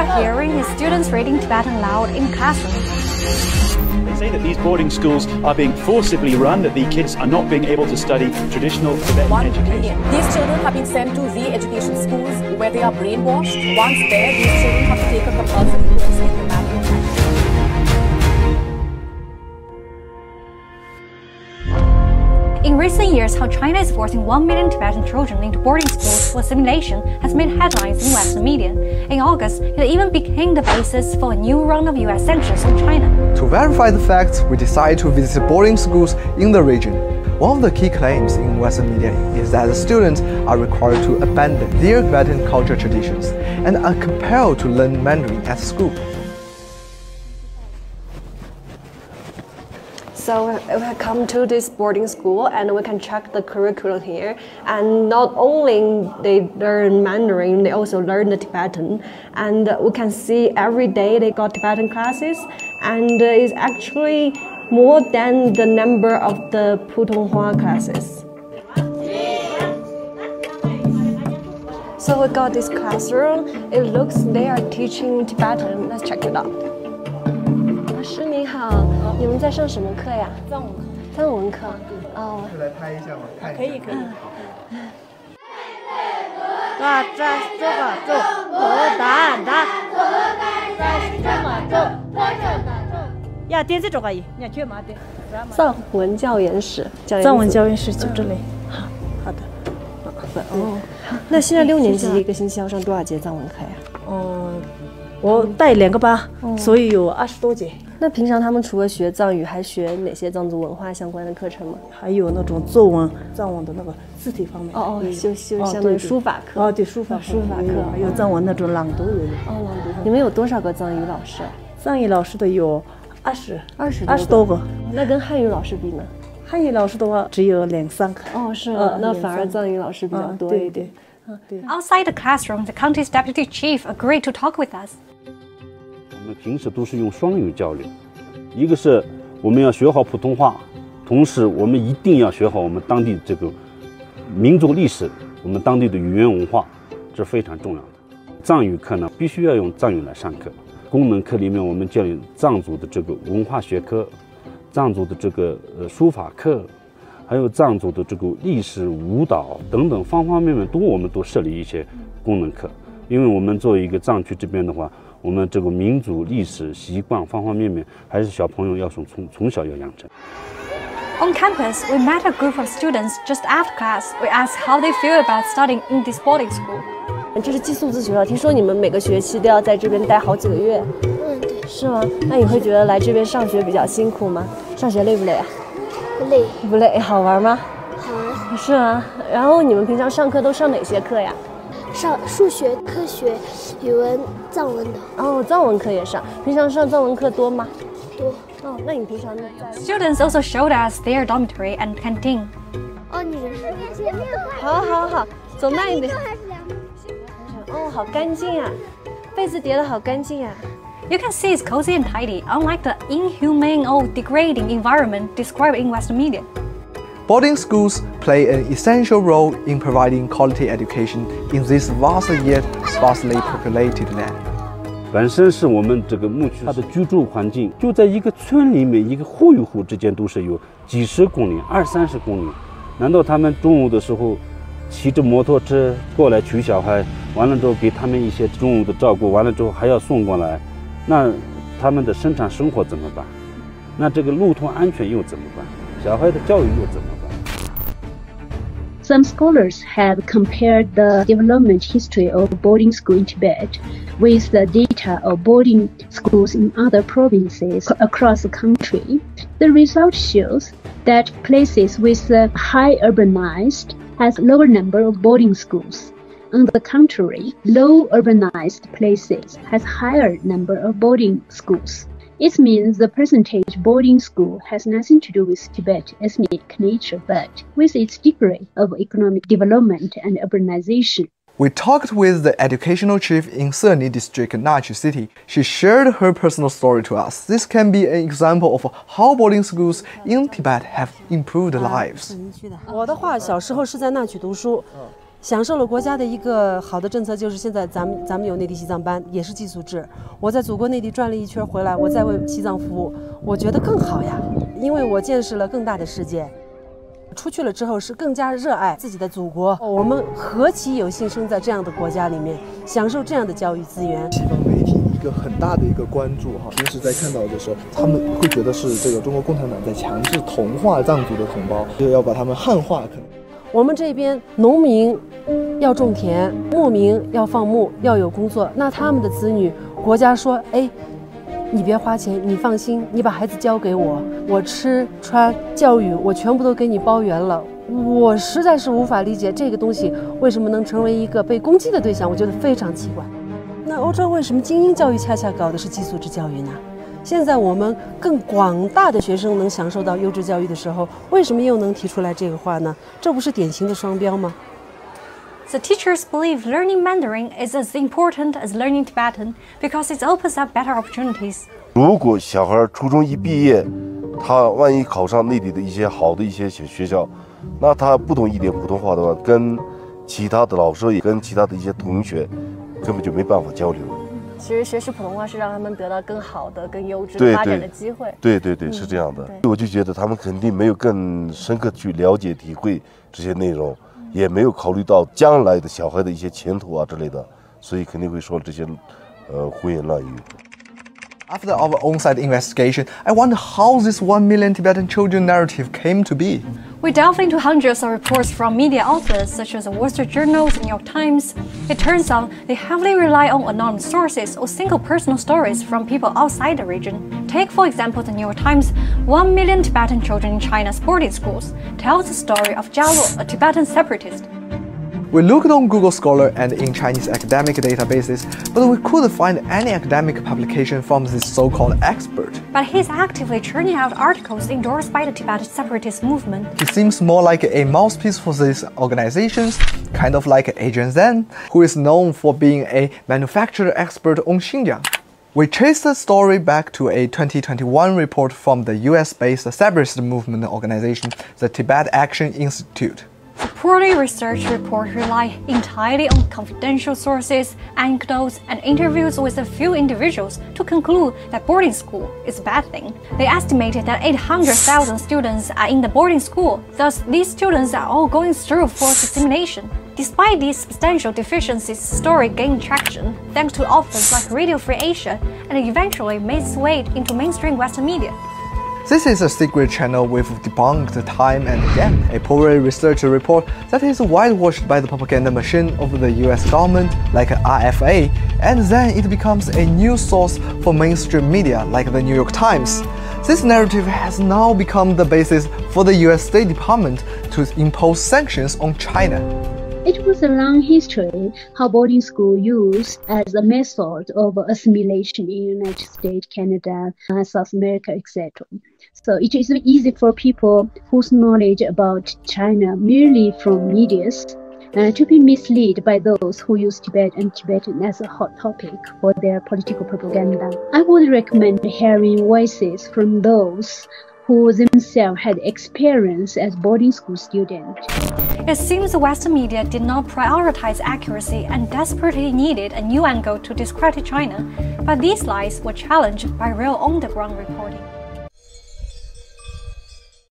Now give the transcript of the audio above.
are hearing is students reading Tibetan aloud in classrooms. They say that these boarding schools are being forcibly run, that the kids are not being able to study traditional Tibetan education. These children have been sent to re-education schools where they are brainwashed. Once there, these children have to take a compulsory course in the matter of fact. In recent years, how China is forcing 1 million Tibetan children into boarding schools for assimilation has made headlines in Western media. In August, it even became the basis for a new round of US sanctions on China. To verify the facts, we decided to visit boarding schools in the region. One of the key claims in Western media is that the students are required to abandon their Tibetan cultural traditions and are compelled to learn Mandarin at school. So we have come to this boarding school and we can check the curriculum here. And not only they learn Mandarin, they also learn the Tibetan. And we can see every day they got Tibetan classes, and it's actually more than the number of the Putonghua classes. So we got this classroom. It looks they are teaching Tibetan. Let's check it out. 老师你好，你们在上什么课呀？藏文课。藏文课。哦。来拍一下吗？可以可以。呀，点这种而已，你看嘛的。藏文教研室。藏文教研室就这里。好的。哦。那现在6年级一个星期要上多少节藏文课呀？我带2个班，所以有20多节。那平常他们除了学藏语，还学哪些藏族文化相关的课程吗？还有那种作文、藏文的那个字体方面。就相当于书法课。对，书法课。还有藏文那种朗读也有。朗读。你们有多少个藏语老师？藏语老师的有20多个。那跟汉语老师比呢？汉语老师的话只有2、3个。是吗？那反而藏语老师比较多一点。Outside the classroom, the county's deputy chief agreed to talk with us. 我们平时都是用双语交流，一个是我们要学好普通话，同时我们一定要学好我们当地这个民族历史，我们当地的语言文化，这是非常重要的。藏语课呢，必须要用藏语来上课。功能课里面，我们教你藏族的这个文化学科，藏族的这个书法课，还有藏族的这个历史、舞蹈等等方方面面我们都设立一些功能课。因为我们作为一个藏区这边的话，我们这个民族历史习惯方方面面，还是小朋友要从小要养成。On campus, we met a group of students just after class. We asked how they feel about studying in this boarding school. 这是寄宿制学校，听说你们每个学期都要在这边待好几个月。对。是吗？那你会觉得来这边上学比较辛苦吗？上学累不累啊？不累。不累，好玩吗？好玩。是吗？然后你们平常上课都上哪些课呀？上数学、科学、语文、藏文的。藏文课也上。平常上藏文课多吗？多。那你平常在 Students also showed us their dormitory and canteen. 你是前面好，走慢一点。还是2个？好干净啊，被子叠得好干净啊。You can see it's cozy and tidy, unlike the inhumane or degrading environment described in Western media. Boarding schools play an essential role in providing quality education in this vast yet sparsely populated land. 本身是我们这个牧区，它的居住环境就在一个村里面，一个户与户之间都是有几十公里、20-30公里。难道他们中午的时候骑着摩托车过来取小孩，完了之后给他们一些中午的照顾，完了之后还要送过来，那他们的生产生活怎么办？那这个路途安全又怎么办？小孩的教育又怎么办？ Some scholars have compared the development history of boarding school in Tibet with the data of boarding schools in other provinces across the country. The result shows that places with a high urbanized has lower number of boarding schools. On the contrary, low urbanized places has higher number of boarding schools. It means the percentage boarding school has nothing to do with Tibet's ethnic nature, but with its degree of economic development and urbanization. We talked with the educational chief in Seni district, Nachi City. She shared her personal story to us. This can be an example of how boarding schools in Tibet have improved lives. 我的话，小时候是在那曲读书，享受了国家的一个好的政策，就是现在咱们有内地西藏班，也是寄宿制。我在祖国内地转了一圈回来，我再为西藏服务，我觉得更好呀，因为我见识了更大的世界。出去了之后是更加热爱自己的祖国。我们何其有幸生在这样的国家里面，享受这样的教育资源。西方媒体一个很大的一个关注哈，平时在看到的时候，他们会觉得是这个中国共产党在强制同化藏族的同胞，就要把他们汉化。可能我们这边农民要种田，牧民要放牧，要有工作，那他们的子女，国家说，哎，你别花钱，你放心，你把孩子交给我，我吃穿教育我全部都给你包圆了。我实在是无法理解这个东西为什么能成为一个被攻击的对象，我觉得非常奇怪。那欧洲为什么精英教育恰恰搞的是寄宿制教育呢？现在我们更广大的学生能享受到优质教育的时候，为什么又能提出来这个话呢？这不是典型的双标吗？ The teachers believe learning Mandarin is as important as learning Tibetan because it opens up better opportunities. 如果小孩初中一毕业，他万一考上内地的一些好的一些学校，那他不懂一点普通话的话，跟其他的老师也跟其他的一些同学根本就没办法交流。其实学习普通话是让他们得到更好的、更优质的发展的机会。对，是这样的。我就觉得他们肯定没有更深刻去了解、体会这些内容。 也没有考虑到将来的小孩的一些前途啊之类的，所以肯定会说这些胡言乱语。 After our on-site investigation, I wonder how this 1 million Tibetan children narrative came to be. We delved into hundreds of reports from media outlets such as the Wall Street Journal and New York Times. It turns out they heavily rely on anonymous sources or single personal stories from people outside the region. Take, for example, the New York Times. 1 million Tibetan children in China's boarding schools tells the story of Jialo, a Tibetan separatist. We looked on Google Scholar and in Chinese academic databases, but we couldn't find any academic publication from this so-called expert. But he's actively churning out articles endorsed by the Tibetan separatist movement. He seems more like a mouthpiece for these organizations, kind of like Adrian Zhang, who is known for being a manufacturer expert on Xinjiang. We traced the story back to a 2021 report from the US-based separatist movement organization, the Tibet Action Institute. The poorly researched report relied entirely on confidential sources, anecdotes, and interviews with a few individuals to conclude that boarding school is a bad thing. They estimated that 800,000 students are in the boarding school, thus these students are all going through forced assimilation. Despite these substantial deficiencies, the story gained traction thanks to outlets like Radio Free Asia and eventually made its way into mainstream Western media. This is a secret channel we've debunked time and again, a poorly researched report that is whitewashed by the propaganda machine of the US government like RFA, and then it becomes a news source for mainstream media like the New York Times. This narrative has now become the basis for the US State Department to impose sanctions on China. It was a long history how boarding school used as a method of assimilation in United States, Canada, South America, etc. So it is easy for people whose knowledge about China merely from media to be misled by those who use Tibet and Tibetan as a hot topic for their political propaganda. I would recommend hearing voices from those who themselves had experience as boarding school students. It seems the Western media did not prioritize accuracy and desperately needed a new angle to discredit China, but these lies were challenged by real on-the-ground reporting.